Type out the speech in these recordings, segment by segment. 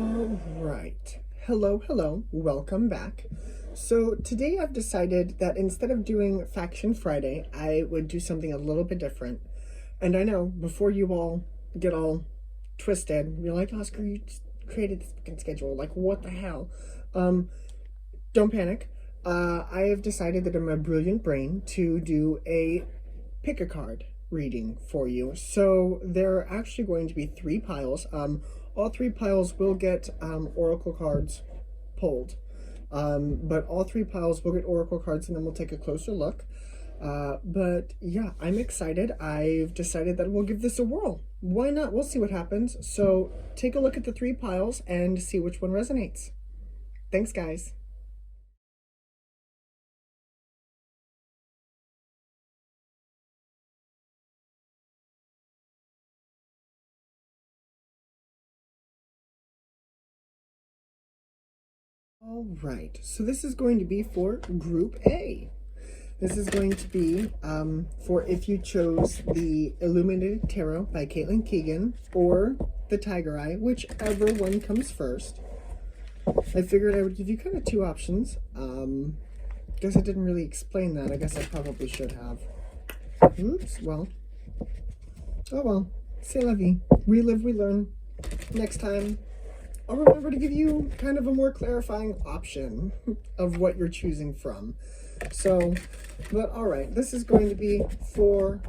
All right. Hello, welcome back. So today I've decided that instead of doing Faction Friday, I would do something a little bit different. And I know, before you all get all twisted, you're like, Oscar, you just created this fucking schedule. Like, what the hell? Don't panic. I have decided that in my brilliant brain to do a pick a card reading for you. So there are actually going to be three piles. All three piles will get oracle cards pulled. But all three piles will get oracle cards, and then we'll take a closer look. But yeah, I'm excited. I've decided that we'll give this a whirl. Why not? We'll see what happens. So take a look at the three piles and see which one resonates. Thanks, guys. All right, so this is going to be for Group A. This is going to be for if you chose the Illuminated Tarot by Caitlin Keegan or the Tiger Eye, whichever one comes first. I figured I would give you kind of two options. Guess I didn't really explain that. I guess I probably should have. Oops, well. Oh well, c'est la vie. We live, we learn. Next time, I'll remember to give you kind of a more clarifying option of what you're choosing from. So, but all right, this is going to be for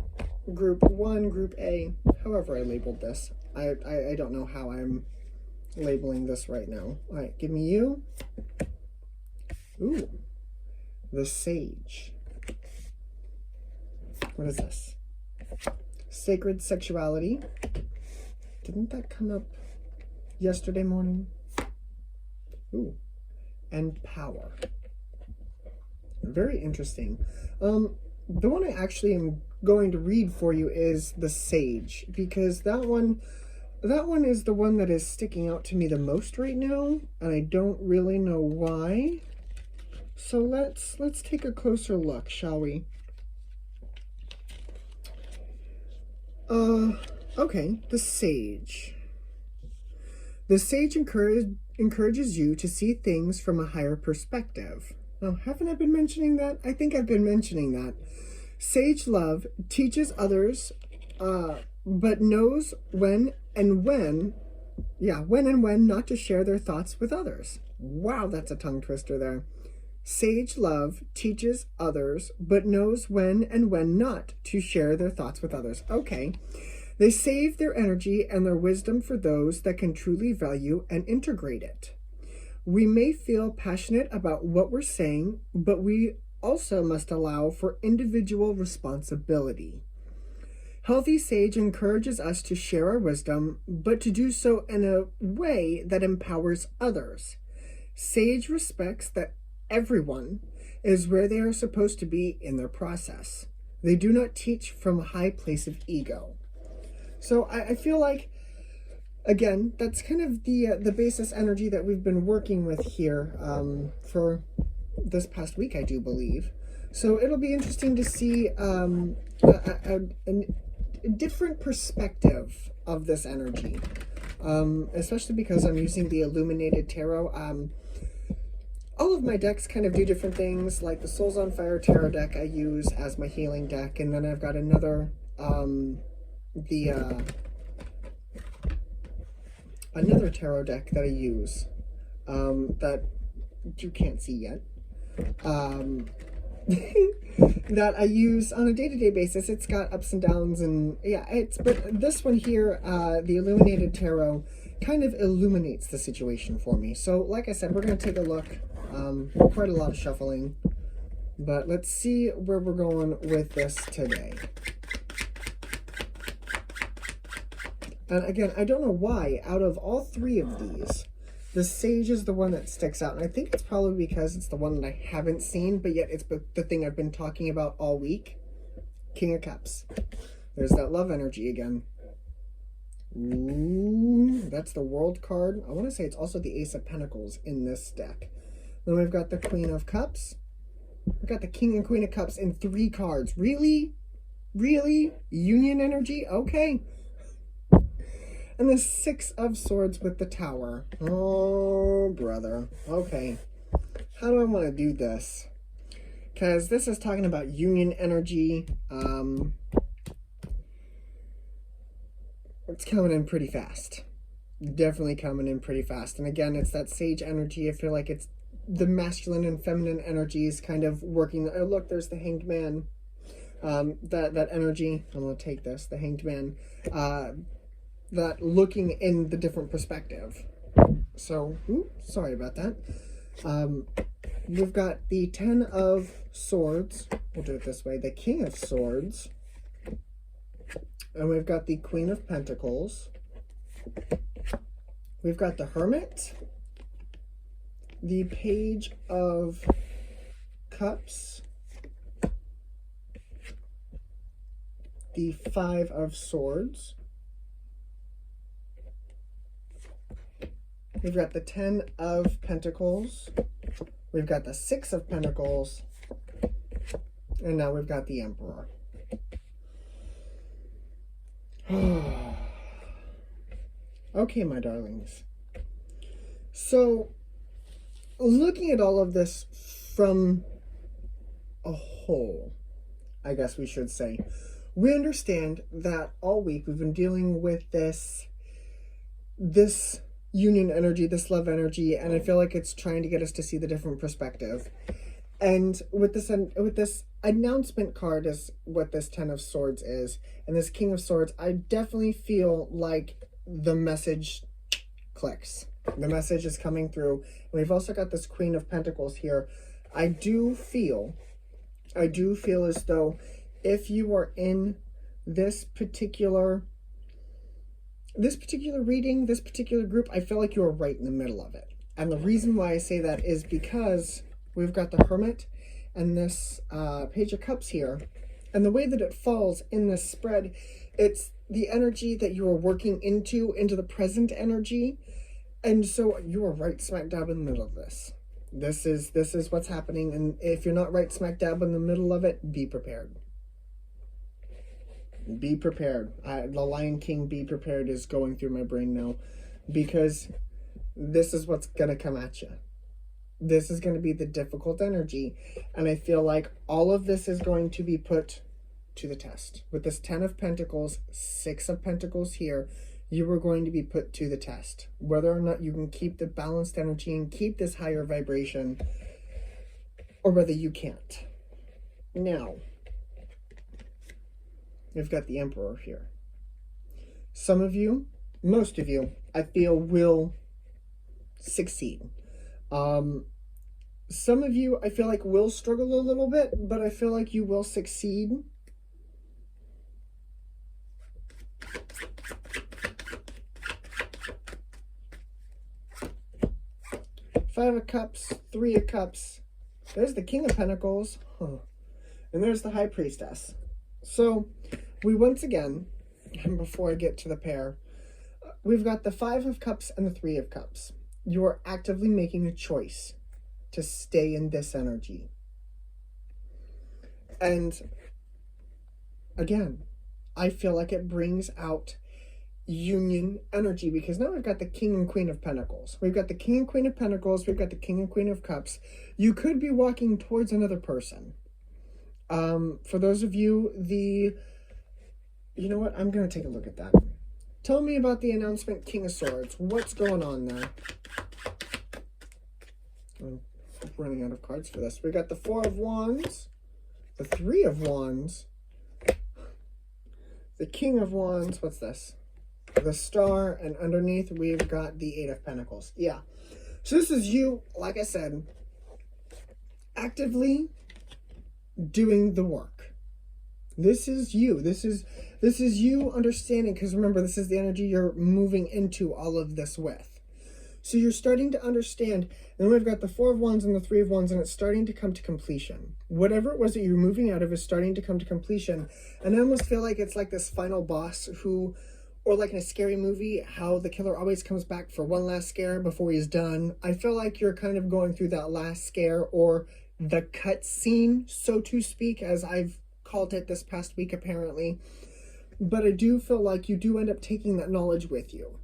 Group 1, Group A, however I labeled this. I don't know how I'm labeling this right now. All right, give me you. Ooh, the Sage. What is this? Sacred Sexuality. Didn't that come up yesterday morning? Ooh, and Power. Very interesting. The one I actually am going to read for you is the Sage, because that one is the one that is sticking out to me the most right now, and I don't really know why. So let's take a closer look, shall we? Okay, the Sage. The Sage encourages you to see things from a higher perspective. Now, haven't I been mentioning that? I think I've been mentioning that. Sage love teaches others, but knows when and when not to share their thoughts with others. Wow, that's a tongue twister there. Sage love teaches others, but knows when and when not to share their thoughts with others. Okay. They save their energy and their wisdom for those that can truly value and integrate it. We may feel passionate about what we're saying, but we also must allow for individual responsibility. Healthy Sage encourages us to share our wisdom, but to do so in a way that empowers others. Sage respects that everyone is where they are supposed to be in their process. They do not teach from a high place of ego. So I feel like, again, that's kind of the basis energy that we've been working with here for this past week, I do believe. So it'll be interesting to see a different perspective of this energy, especially because I'm using the Illuminated Tarot. All of my decks kind of do different things, like the Souls on Fire Tarot deck I use as my healing deck, and then I've got another another tarot deck that I use that you can't see yet, that I use on a day-to-day basis. It's got ups and downs, and yeah, but this one here, the Illuminated Tarot, kind of illuminates the situation for me. So like I said, we're going to take a look. Quite a lot of shuffling, but let's see where we're going with this today. And again, I don't know why, out of all three of these, the Sage is the one that sticks out. And I think it's probably because it's the one that I haven't seen, but yet it's the thing I've been talking about all week. King of Cups. There's that love energy again. Ooh, that's the World card. I want to say it's also the Ace of Pentacles in this deck. Then we've got the Queen of Cups. We've got the King and Queen of Cups in 3 cards. Really? Really? Union energy? Okay. And the Six of Swords with the Tower. Oh, brother. Okay. How do I want to do this? Because this is talking about union energy. It's coming in pretty fast. Definitely coming in pretty fast. And again, it's that sage energy. I feel like it's the masculine and feminine energies kind of working. Oh, look, there's the Hanged Man. That energy. I'm going to take this. The Hanged Man. That looking in the different perspective. So, sorry about that. We've got the Ten of Swords. We'll do it this way. The King of Swords. And we've got the Queen of Pentacles. We've got the Hermit. The Page of Cups. The Five of Swords. We've got the Ten of Pentacles. We've got the Six of Pentacles. And now we've got the Emperor. Okay, my darlings. So, looking at all of this from a whole, I guess we should say, we understand that all week we've been dealing with this union energy, this love energy, and I feel like it's trying to get us to see the different perspective. And with this announcement card is what this Ten of Swords is, and this King of Swords, I definitely feel like the message clicks. The message is coming through. And we've also got this Queen of Pentacles here. I do feel as though if you are in this particular reading, this particular group, I feel like you are right in the middle of it. And the reason why I say that is because we've got the Hermit and this Page of Cups here. And the way that it falls in this spread, it's the energy that you are working into the present energy. And so you are right smack dab in the middle of this. This is what's happening. And if you're not right smack dab in the middle of it, be prepared. Be prepared. The Lion King, be prepared, is going through my brain now. Because this is what's going to come at you. This is going to be the difficult energy. And I feel like all of this is going to be put to the test. With this Ten of Pentacles, Six of Pentacles here, you are going to be put to the test. Whether or not you can keep the balanced energy and keep this higher vibration, or whether you can't. Now, we've got the Emperor here. Some of you, most of you, I feel will succeed. Some of you, I feel like, will struggle a little bit, but I feel like you will succeed. Five of Cups, Three of Cups. There's the King of Pentacles. And there's the High Priestess. So, we once again, and before I get to the pair, we've got the Five of Cups and the Three of Cups. You are actively making a choice to stay in this energy. And again, I feel like it brings out union energy, because now we've got the King and Queen of Pentacles. We've got the King and Queen of Pentacles. We've got the King and Queen of Cups. You could be walking towards another person. For those of you, you know what? I'm going to take a look at that. Tell me about the announcement, King of Swords. What's going on there? I'm running out of cards for this. We got the Four of Wands, the Three of Wands, the King of Wands. What's this? The Star, and underneath we've got the Eight of Pentacles. Yeah. So this is you, like I said, actively doing the work. This is you. This is you understanding, because remember, this is the energy you're moving into all of this with. So you're starting to understand. And then we've got the Four of Wands and the Three of Wands, and it's starting to come to completion. Whatever it was that you're moving out of is starting to come to completion. And I almost feel like it's like this final boss who, or like in a scary movie, how the killer always comes back for one last scare before he's done. I feel like you're kind of going through that last scare, or the cut scene, so to speak, as I've called it this past week, apparently. but I do feel like you do end up taking that knowledge with you.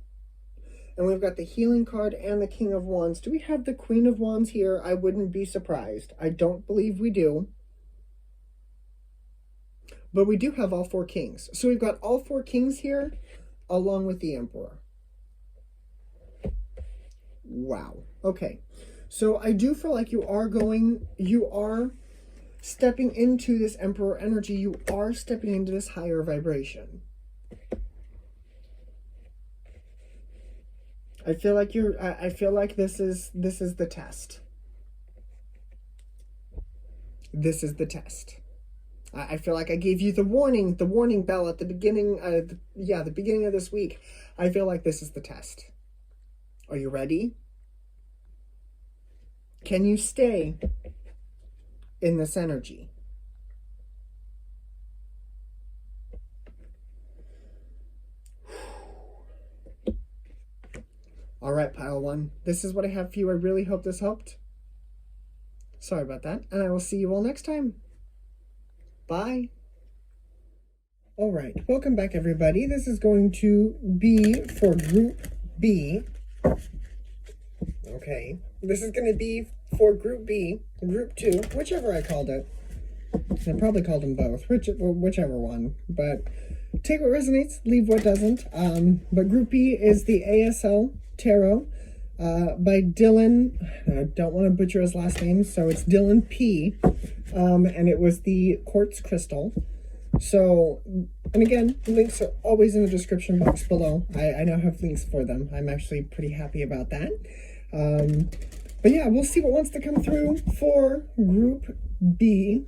And we've got the healing card and the King of Wands. Do we have the Queen of Wands here? I wouldn't be surprised. I don't believe we do. But we do have all 4 kings. So we've got all 4 kings here, along with the Emperor. Wow. Okay. So I do feel like you are stepping into this Emperor energy. You are stepping into this higher vibration. I feel like this is the test. This is the test. I feel like I gave you the warning bell at the beginning, the beginning of this week. I feel like this is the test. Are you ready? Can you stay in this energy? All right, pile 1. This is what I have for you. I really hope this helped. Sorry about that. And I will see you all next time. Bye. All right. Welcome back, everybody. This is going to be for Group B. Okay. This is going to be for Group B, Group 2, whichever I called it. I probably called them both, whichever one. But take what resonates, leave what doesn't. But Group B is the ASL Tarot by Dylan. I don't want to butcher his last name, so it's Dylan P. And it was the quartz crystal. So, and again, links are always in the description box below. I now have links for them. I'm actually pretty happy about that. But yeah, we'll see what wants to come through for Group B.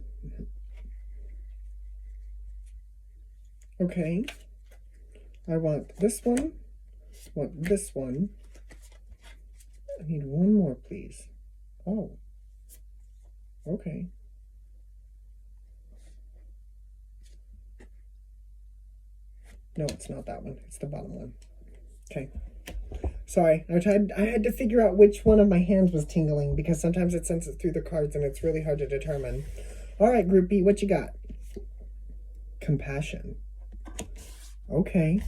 Okay. I want this one. I want this one. I need one more, please. Oh. Okay. No, it's not that one. It's the bottom one. Okay. Sorry, I had to figure out which one of my hands was tingling because sometimes it sends it through the cards and it's really hard to determine. All right, Group B, what you got? Compassion. Okay.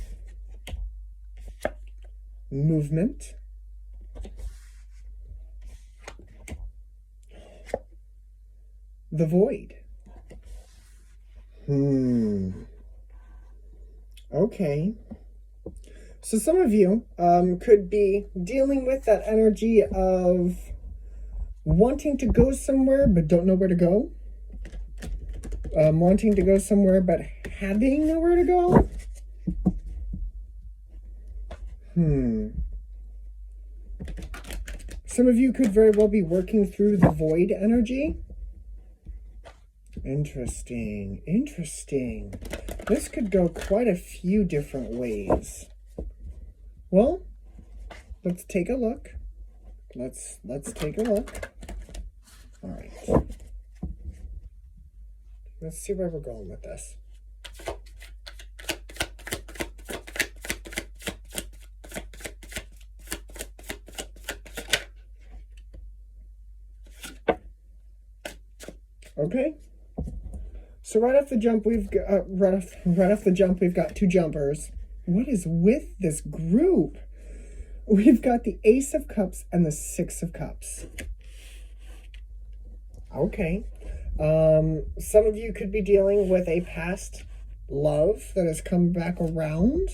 Movement. The void. Okay. So some of you could be dealing with that energy of wanting to go somewhere but don't know where to go. Wanting to go somewhere but having nowhere to go. Some of you could very well be working through the void energy. Interesting. Interesting. This could go quite a few different ways. Well, let's take a look. Let's take a look. All right. Let's see where we're going with this. Okay. So right off the jump, we've got 2 jumpers. What is with this group? We've got the Ace of Cups and the 6 of Cups. Okay. Some of you could be dealing with a past love that has come back around.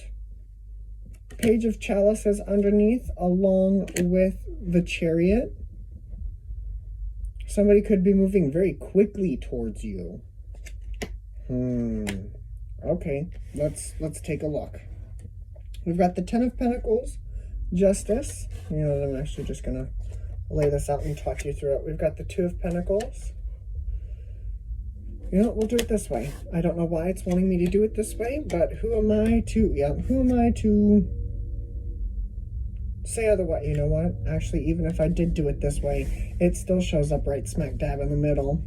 Page of Chalices underneath, along with the Chariot. Somebody could be moving very quickly towards you. Okay, let's take a look. We've got the 10 of Pentacles, Justice. You know, I'm actually just gonna lay this out and talk you through it. We've got the 2 of Pentacles. You know, we'll do it this way. I don't know why it's wanting me to do it this way, but who am I to say otherwise? You know what? Actually, even if I did do it this way, it still shows up right smack dab in the middle.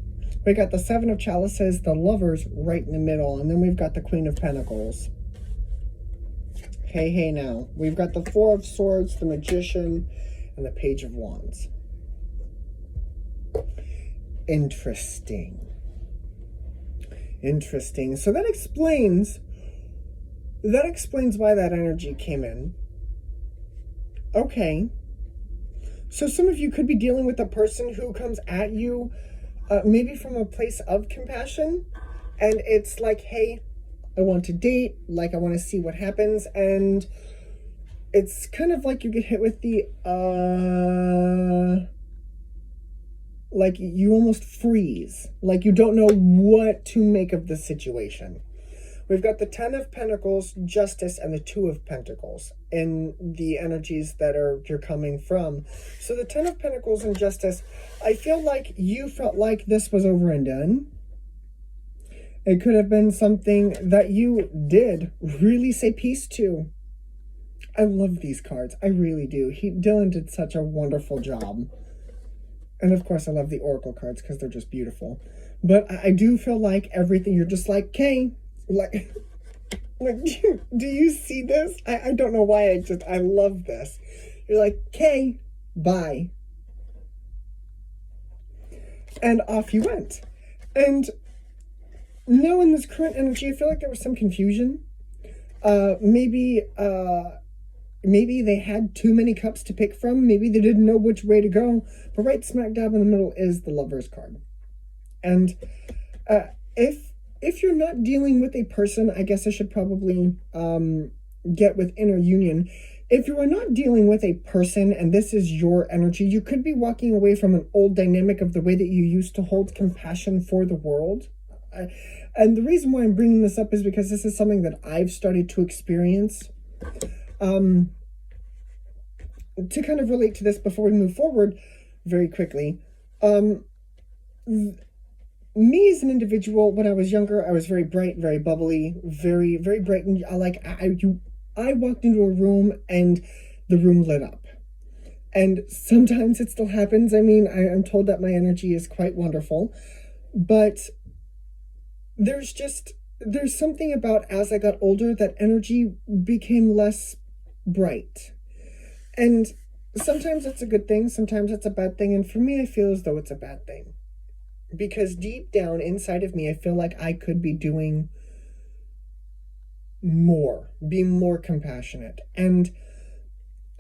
We got the 7 of Chalices, the Lovers right in the middle, and then we've got the Queen of Pentacles. Hey now. We've got the 4 of Swords, the Magician, and the Page of Wands. Interesting. Interesting. So that explains that explains why that energy came in. Okay. So some of you could be dealing with a person who comes at you maybe from a place of compassion, and it's like, hey, I want to date, like I want to see what happens, and it's kind of like you get hit with the like you almost freeze, like you don't know what to make of the situation. We've got the 10 of Pentacles, Justice, and the 2 of Pentacles in the energies that you're coming from. So the 10 of Pentacles and Justice, I feel like you felt like this was over and done. It could have been something that you did really say peace to. I love these cards. I really do. Dylan did such a wonderful job. And of course, I love the Oracle cards because they're just beautiful. But I do feel like everything, you're just like, okay. Like do you see this? I don't know why I love this. You're like, okay, bye. And off you went. And now in this current energy, I feel like there was some confusion. Maybe they had too many cups to pick from. Maybe they didn't know which way to go. But right smack dab in the middle is the Lover's card. And if you're not dealing with a person, I guess I should probably get with inner union. If you are not dealing with a person and this is your energy, you could be walking away from an old dynamic of the way that you used to hold compassion for the world. And the reason why I'm bringing this up is because this is something that I've started to experience. To kind of relate to this before we move forward very quickly, me as an individual, when I was younger, I was very bright, very bubbly, very, very bright. And I walked into a room and the room lit up. And sometimes it still happens. I mean, I'm told that my energy is quite wonderful. But there's something about, as I got older, that energy became less bright. And sometimes it's a good thing, sometimes it's a bad thing. And for me, I feel as though it's a bad thing. Because deep down inside of me, I feel like I could be doing more, being more compassionate. And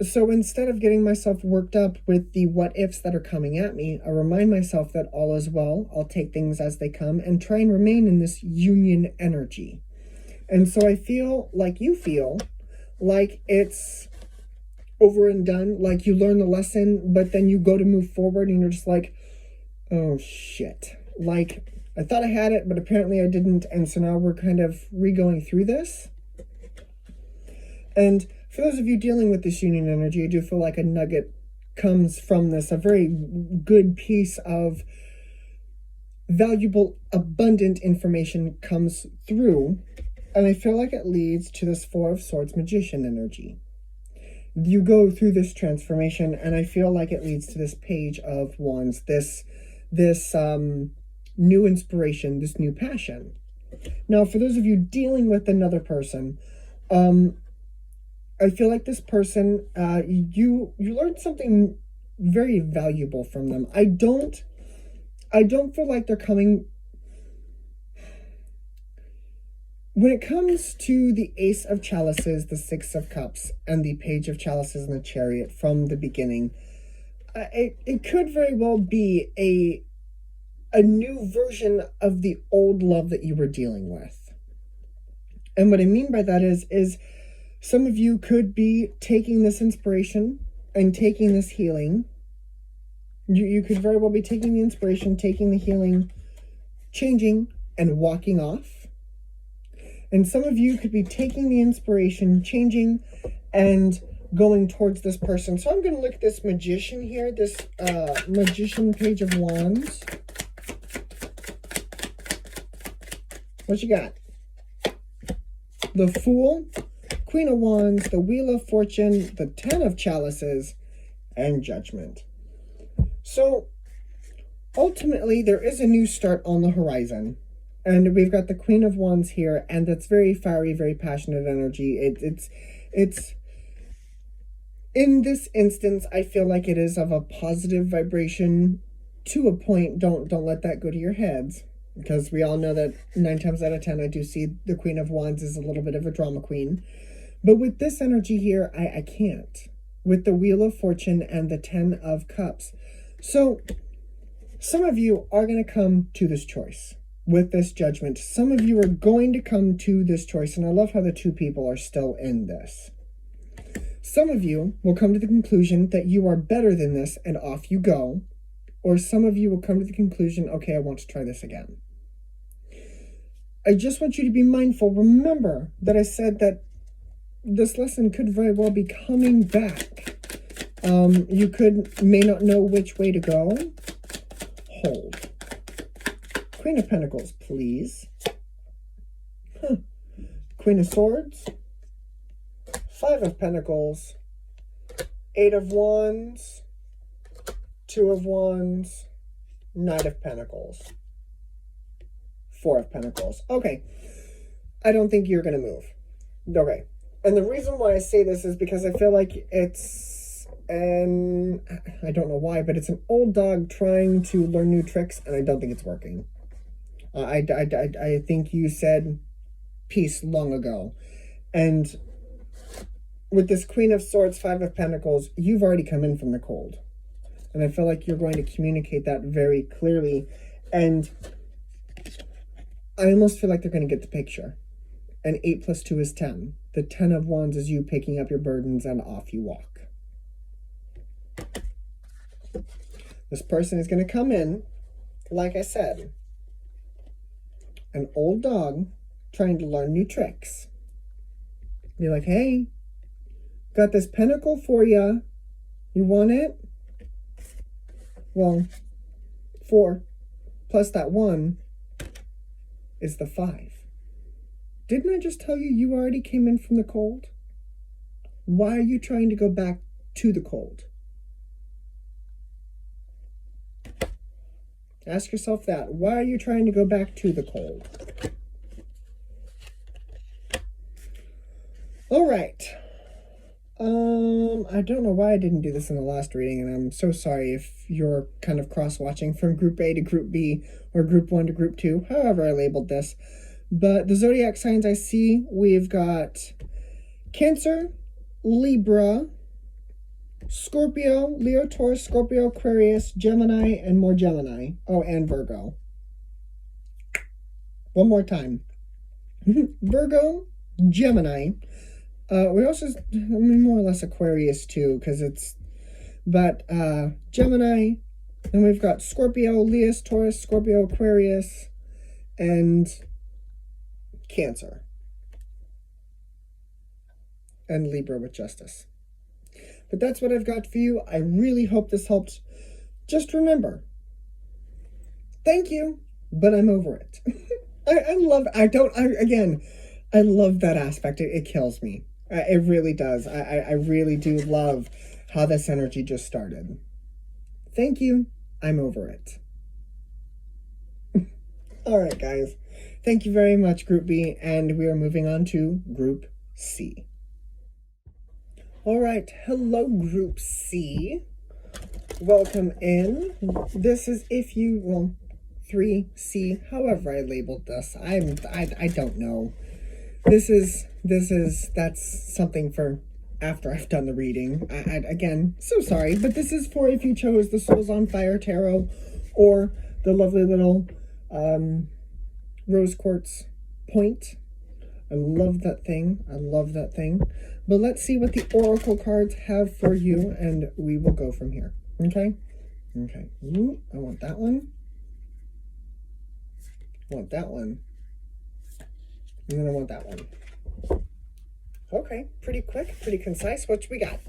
so instead of getting myself worked up with the what ifs that are coming at me, I remind myself that all is well. I'll take things as they come and try and remain in this union energy. And so I feel like you feel like it's over and done, like you learn the lesson, but then you go to move forward and you're just like, oh shit, like I thought I had it, but apparently I didn't. And so now we're kind of re-going through this. And for those of you dealing with this union energy, I do feel like a nugget comes from this, a very good piece of valuable, abundant information comes through. And I feel like it leads to this 4 of Swords magician energy. You go through this transformation, and I feel like it leads to this Page of Wands, this new inspiration, this new passion. Now, for those of you dealing with another person, I feel like this person, you learned something very valuable from them. I don't feel like they're coming. When it comes to the Ace of Chalices, the 6 of Cups, and the Page of Chalices and the Chariot from the beginning, it could very well be a new version of the old love that you were dealing with. And what I mean by that is some of you could be taking this inspiration and taking this healing. You could very well be taking the inspiration, taking the healing, changing, and walking off. And some of you could be taking the inspiration, changing, and going towards this person. So I'm going to look at this magician here, this magician Page of Wands. What you got? The Fool, Queen of Wands, the Wheel of Fortune, the 10 of Chalices, and Judgment. So ultimately, there is a new start on the horizon. And we've got the Queen of Wands here, and that's very fiery, very passionate energy. It's in this instance, I feel like it is of a positive vibration to a point. Don't let that go to your heads. because we all know that 9 times out of 10 I do see the Queen of Wands is a little bit of a drama queen. But with this energy here, I can't. With the Wheel of Fortune and the 10 of Cups. So some of you are going to come to this choice with this judgment. Some of you are going to come to this choice. And I love how the 2 people are still in this. Some of you will come to the conclusion that you are better than this and off you go. Or some of you will come to the conclusion, okay, I want to try this again. I just want you to be mindful. Remember that I said that this lesson could very well be coming back. You may not know which way to go. Hold. Queen of Pentacles, please. Queen of Swords. 5 of Pentacles. 8 of Wands. 2 of Wands. Knight of Pentacles. 4 of Pentacles. Okay. I don't think you're going to move. Okay. And the reason why I say this is because I feel like it's I don't know why, but it's an old dog trying to learn new tricks, and I don't think it's working. I think you said peace long ago. And with this Queen of Swords, 5 of Pentacles, you've already come in from the cold. And I feel like you're going to communicate that very clearly. And I almost feel like they're going to get the picture. And 8 plus 2 is 10. The 10 of Wands is you picking up your burdens and off you walk. This person is going to come in, like I said, an old dog trying to learn new tricks. Be like, hey, got this pentacle for you. You want it? Well, 4 plus that 1 is the 5. Didn't I just tell you you already came in from the cold? Why are you trying to go back to the cold? Ask yourself that. Why are you trying to go back to the cold? All right. I don't know why I didn't do this in the last reading, and I'm so sorry if you're kind of cross-watching from Group A to Group B or Group 1 to Group 2, however I labeled this. But the zodiac signs I see, we've got Cancer, Libra, Scorpio, Leo, Taurus, Scorpio, Aquarius, Gemini, and more Gemini. Oh, and Virgo. One more time. Virgo, Gemini. We also, more or less Aquarius too, because it's, but Gemini, and we've got Scorpio, Leo, Taurus, Scorpio, Aquarius, and Cancer. And Libra with Justice. But that's what I've got for you. I really hope this helped. Just remember, thank you, but I'm over it. I love that aspect. It kills me. It really does. I really do love how this energy just started. Thank you. I'm over it. All right, guys. Thank you very much, Group B. And we are moving on to Group C. All right. Hello, Group C. Welcome in. This is 3C, however I labeled this. I don't know. That's something for after I've done the reading. Again, so sorry, but this is for if you chose the Souls on Fire Tarot or the lovely little rose quartz point. I love that thing. But let's see what the oracle cards have for you, and we will go from here. Okay. Ooh, I want that one. And then I want that one. Okay, pretty quick, pretty concise. What we got?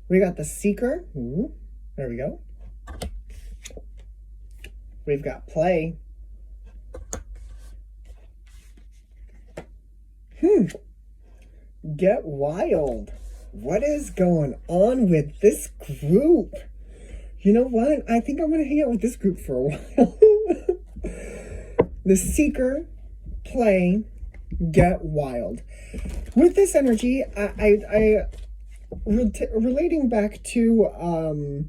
We got the Seeker. Ooh, there we go. We've got Play. Get Wild. What is going on with this group? You know what? I think I'm going to hang out with this group for a while. The Seeker, Play, Get Wild. With this energy, relating back to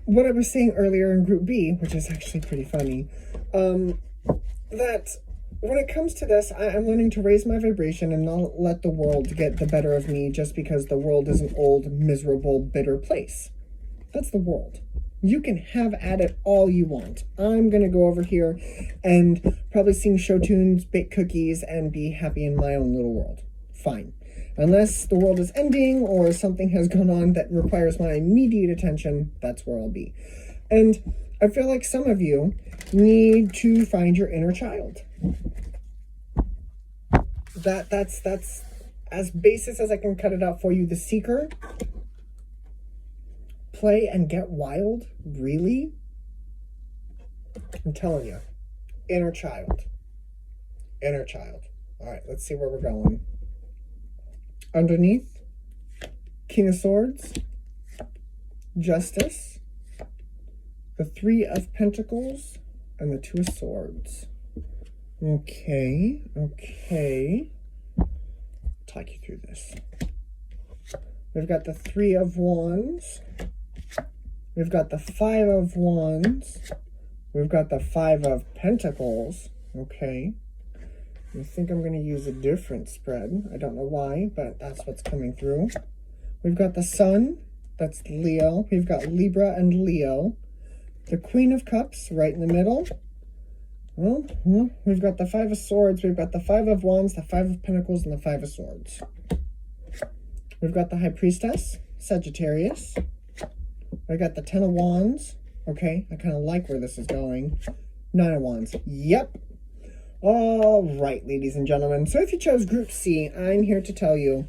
what I was saying earlier in Group B, which is actually pretty funny. that when it comes to this, I'm learning to raise my vibration and not let the world get the better of me just because the world is an old, miserable, bitter place. That's the world. You can have at it all you want. I'm going to go over here and probably sing show tunes, bake cookies, and be happy in my own little world. Fine. Unless the world is ending or something has gone on that requires my immediate attention, that's where I'll be. And I feel like some of you need to find your inner child. That's as basic as I can cut it out for you. The Seeker. Play and get wild? Really? I'm telling you. Inner child. Inner child. All right, let's see where we're going. Underneath, King of Swords, Justice, the Three of Pentacles, and the Two of Swords. Okay. Talk you through this. We've got the Three of Wands. We've got the Five of Wands. We've got the Five of Pentacles. Okay. I think I'm going to use a different spread. I don't know why, but that's what's coming through. We've got the Sun. That's Leo. We've got Libra and Leo. The Queen of Cups right in the middle. Well, we've got the Five of Swords. We've got the Five of Wands, the Five of Pentacles, and the Five of Swords. We've got the High Priestess, Sagittarius. I got the Ten of Wands. Okay, I kind of like where this is going. Nine of Wands. Yep. All right, ladies and gentlemen. So if you chose Group C, I'm here to tell you,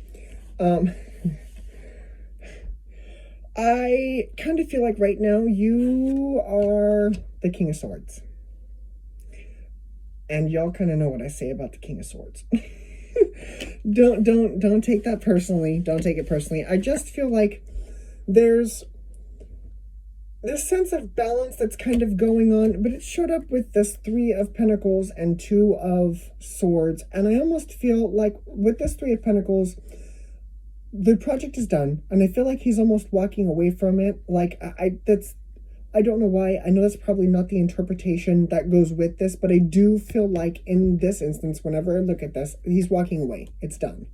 I kind of feel like right now you are the King of Swords. And y'all kind of know what I say about the King of Swords. Don't take that personally. Don't take it personally. I just feel like there's this sense of balance that's kind of going on, but it showed up with this Three of Pentacles and Two of Swords. And I almost feel like with this Three of Pentacles, the project is done. And I feel like he's almost walking away from it. Like I don't know why. I know that's probably not the interpretation that goes with this, but I do feel like in this instance, whenever I look at this, he's walking away. It's done.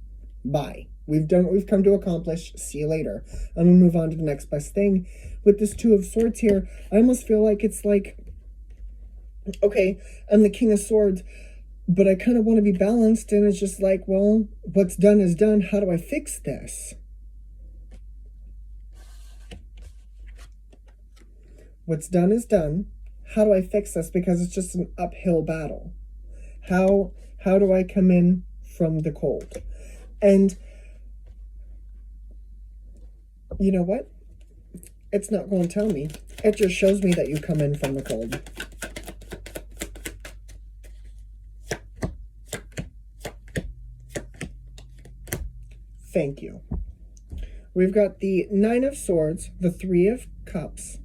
Bye. We've done what we've come to accomplish. See you later. I'm going to move on to the next best thing. With this Two of Swords here, I almost feel like it's like, okay, I'm the King of Swords, but I kind of want to be balanced, and it's just like, well, what's done is done. How do I fix this? What's done is done. How do I fix this? Because it's just an uphill battle. How do I come in from the cold? And you know what? It's not going to tell me. It just shows me that you come in from the cold. Thank you. We've got the Nine of Swords, the Three of Cups,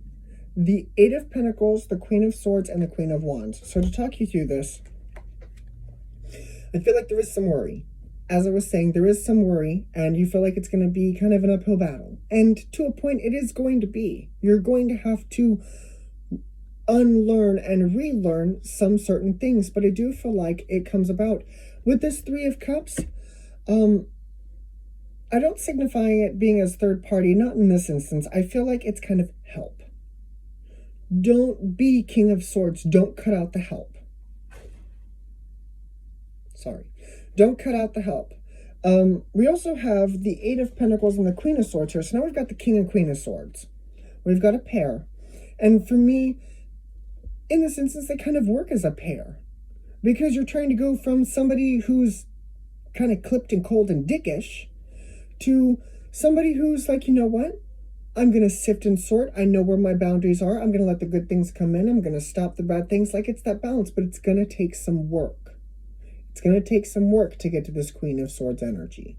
the Eight of Pentacles, the Queen of Swords, and the Queen of Wands. So to talk you through this, I feel like there is some worry. As I was saying, there is some worry, and you feel like it's going to be kind of an uphill battle. And to a point, it is going to be. You're going to have to unlearn and relearn some certain things, but I do feel like it comes about. With this Three of Cups, I don't signify it being as third party, not in this instance. I feel like it's kind of help. Don't be King of Swords. Don't cut out the help. Sorry. Don't cut out the help. We also have the Eight of Pentacles and the Queen of Swords here. So now we've got the King and Queen of Swords. We've got a pair. And for me, in this instance, they kind of work as a pair. Because you're trying to go from somebody who's kind of clipped and cold and dickish to somebody who's like, you know what? I'm going to sift and sort. I know where my boundaries are. I'm going to let the good things come in. I'm going to stop the bad things. Like, it's that balance, but it's going to take some work. It's going to take some work to get to this Queen of Swords energy.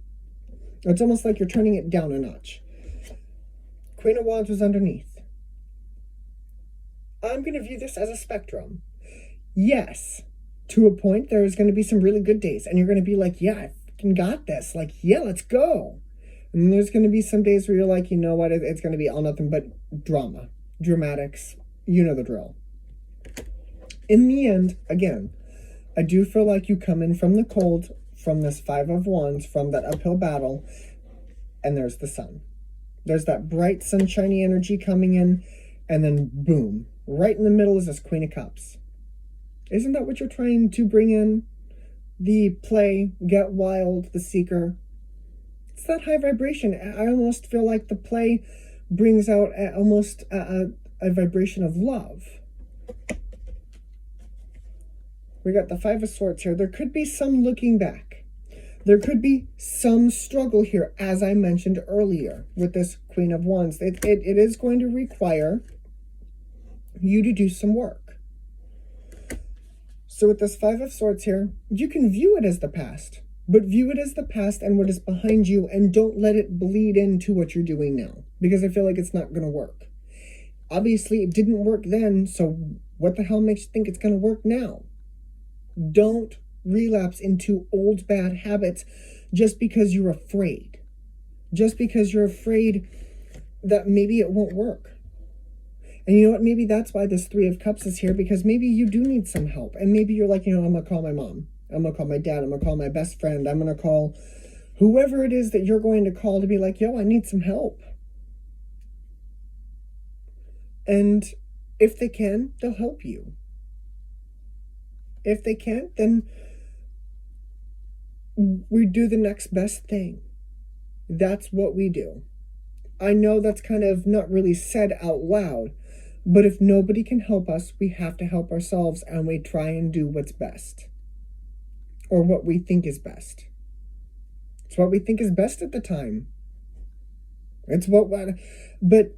It's almost like you're turning it down a notch. Queen of Wands was underneath. I'm going to view this as a spectrum. Yes, to a point, there's going to be some really good days. And you're going to be like, yeah, I fucking got this. Like, yeah, let's go. And then there's going to be some days where you're like, you know what? It's going to be all nothing but drama. Dramatics. You know the drill. in the end, again, I do feel like you come in from the cold, from this Five of Wands, from that uphill battle, and there's the sun. There's that bright, sunshiny energy coming in, and then boom, right in the middle is this Queen of Cups. Isn't that what you're trying to bring in? The play, get wild, the seeker. It's that high vibration. I almost feel like the play brings out almost a vibration of love. We got the Five of Swords here. There could be some looking back. There could be some struggle here, as I mentioned earlier, with this Queen of Wands. It is going to require you to do some work. So with this Five of Swords here, you can view it as the past, but view it as the past and what is behind you, and don't let it bleed into what you're doing now, because I feel like it's not going to work. Obviously, it didn't work then, so what the hell makes you think it's going to work now? Don't relapse into old bad habits just because you're afraid. Just because you're afraid that maybe it won't work. And you know what? Maybe that's why this Three of Cups is here, because maybe you do need some help. And maybe you're like, I'm going to call my mom. I'm going to call my dad. I'm going to call my best friend. I'm going to call whoever it is that you're going to call to be like, I need some help. And if they can, they'll help you. If they can't, then we do the next best thing. That's what we do. I know that's kind of not really said out loud, but if nobody can help us, we have to help ourselves, and we try and do what's best. Or what we think is best. It's what we think is best at the time. But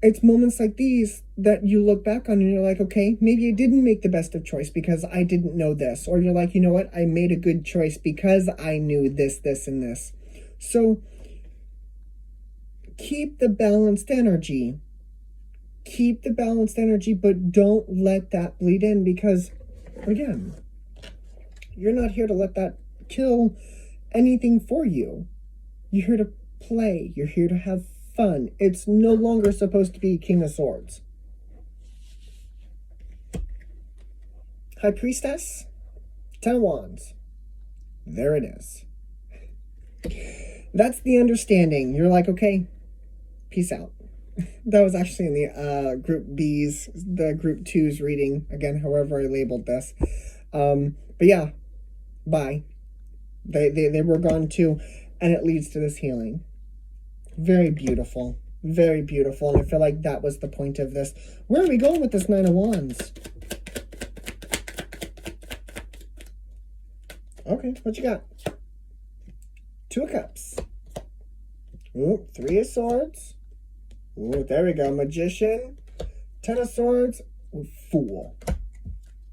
it's moments like these that you look back on and you're like, okay, maybe I didn't make the best of choice because I didn't know this. Or you're like, you know what? I made a good choice because I knew this, this, and this. So keep the balanced energy. Keep the balanced energy, but don't let that bleed in, because, again, you're not here to let that kill anything for you. You're here to play. You're here to have fun. It's no longer supposed to be King of Swords. High Priestess, Ten of Wands. There it is. That's the understanding. You're like, okay, peace out. That was actually in the Group B's, the Group 2's reading. Again, however I labeled this. But yeah, bye. They were gone too, and it leads to this healing. Very beautiful. Very beautiful. And I feel like that was the point of this. Where are we going with this Nine of Wands? Okay, what you got? Two of Cups. Ooh, Three of Swords. Ooh, there we go. Magician. Ten of Swords. Ooh, Fool.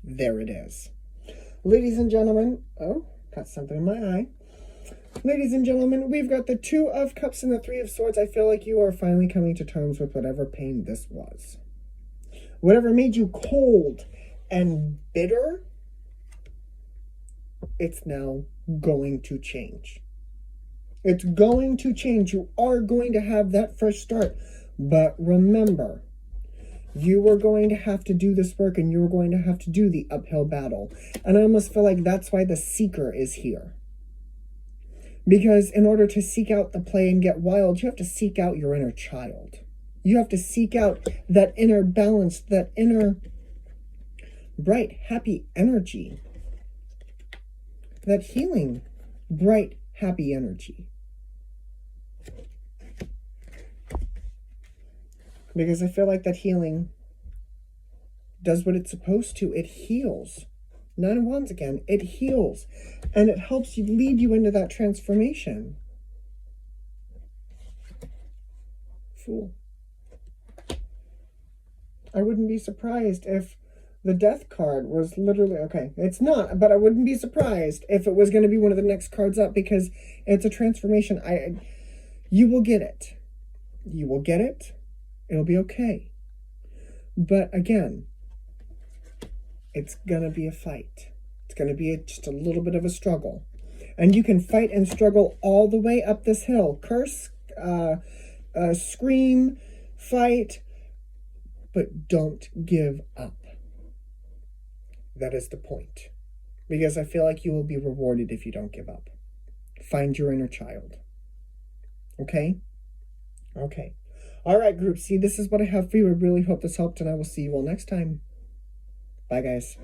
There it is. Ladies and gentlemen. Oh, got something in my eye. Ladies and gentlemen, we've got the Two of Cups and the Three of Swords. I feel like you are finally coming to terms with whatever pain this was. Whatever made you cold and bitter, it's now going to change. It's going to change. You are going to have that fresh start. But remember, you are going to have to do this work, and you're going to have to do the uphill battle. And I almost feel like that's why the Seeker is here. Because in order to seek out the play and get wild, you have to seek out your inner child. You have to seek out that inner balance, that inner bright, happy energy. That healing, bright, happy energy. Because I feel like that healing does what it's supposed to. It heals. Nine of Wands again. It heals. And it helps you, lead you into that transformation. Fool. I wouldn't be surprised if the Death card was literally... Okay, it's not, but I wouldn't be surprised if it was going to be one of the next cards up, because it's a transformation. You will get it. You will get it. It'll be okay. But again, it's going to be a fight. It's going to be just a little bit of a struggle. And you can fight and struggle all the way up this hill. Curse, scream, fight, but don't give up. That is the point. Because I feel like you will be rewarded if you don't give up. Find your inner child. Okay? Okay. All right, group C, this is what I have for you. I really hope this helped, and I will see you all next time. Bye, guys.